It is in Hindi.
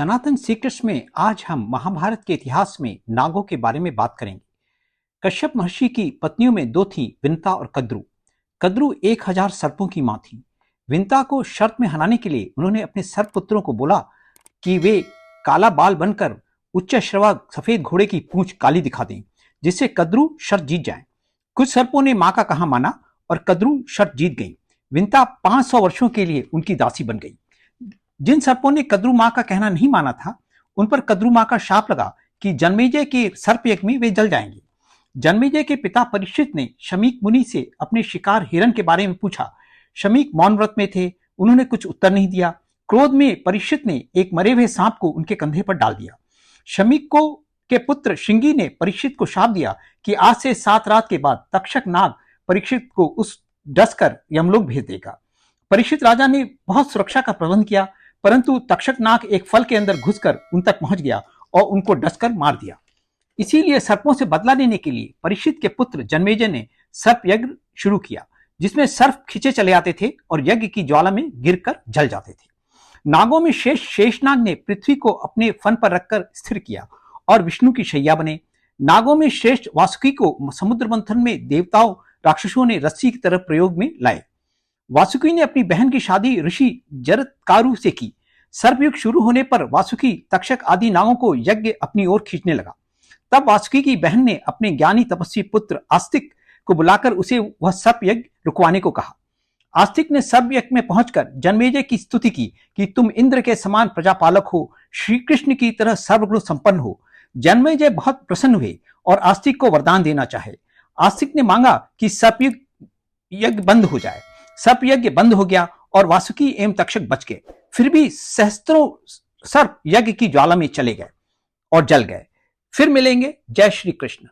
सनातन सीक्रेट्स में आज हम महाभारत के इतिहास में नागों के बारे में बात करेंगे। कश्यप महर्षि की पत्नियों में दो थी, विंता और कद्रु। कद्रु 1000 सर्पों की मां थी। विंता को शर्त में हराने के लिए उन्होंने अपने सर्प पुत्रों को बोला कि वे काला बाल बनकर उच्च श्रवा सफेद घोड़े की पूंछ काली दिखा दें, जिससे कद्रु शर्त जीत जाए। कुछ सर्पों ने मां का कहा माना और कद्रु शर्त जीत गई। विंता 500 वर्षों के लिए उनकी दासी बन गई। जिन सर्पों ने कद्रु मां का कहना नहीं माना था, उन पर कद्रु मां का शाप लगा कि जन्मेजय के सर्प यज्ञ में वे जल जाएंगे। जन्मेजय के पिता परीक्षित ने शमीक मुनि से अपने शिकार हिरण के बारे में पूछा। शमीक मौन व्रत में थे, उन्होंने कुछ उत्तर नहीं दिया। क्रोध में परीक्षित ने एक मरे हुए सांप को उनके कंधे पर डाल दिया। शमीक को के पुत्र श्रृंगी ने परीक्षित को शाप दिया कि आज से 7 रात के बाद तक्षक नाग परीक्षित को उस डसकर यमलोक भेज देगा। परीक्षित राजा ने बहुत सुरक्षा का प्रबंध किया, परंतु तक्षक नाग एक फल के अंदर घुसकर उन तक पहुंच गया और उनको डसकर मार दिया। इसीलिए सर्पों से बदला लेने के लिए परीक्षित के पुत्र जन्मेजय ने सर्प यज्ञ शुरू किया, जिसमें सर्प खींचे चले आते थे और यज्ञ की ज्वाला में गिरकर जल जाते थे। नागों में शेषनाग ने पृथ्वी को अपने फन पर रखकर स्थिर किया और विष्णु की शैया बने। नागों में श्रेष्ठ वासुकी को समुद्र मंथन में देवताओं राक्षसों ने रस्सी की तरह प्रयोग में लाए। वासुकी ने अपनी बहन की शादी ऋषि जरत्कारु से की। सर्पयुग शुरू होने पर वासुकी तक्षक आदि नागों को यज्ञ अपनी ओर खींचने लगा। तब वासुकी की बहन ने अपने ज्ञानी तपस्वी पुत्र आस्तिक को बुलाकर उसे वह सर्प यज्ञ रुकवाने को कहा। आस्तिक ने सर्प यज्ञ में पहुंचकर जन्मेजय की स्तुति की कि तुम इंद्र के समान प्रजापालक हो, श्री कृष्ण की तरह सर्वगुण संपन्न हो। जन्मेजय बहुत प्रसन्न हुए और आस्तिक को वरदान देना चाहे। आस्तिक ने मांगा कि सर्प यज्ञ बंद हो जाए। सर्प यज्ञ बंद हो गया और वासुकी एवं तक्षक बच गए। फिर भी सहस्त्रों सर्प यज्ञ की ज्वाला में चले गए और जल गए। फिर मिलेंगे। जय श्री कृष्ण।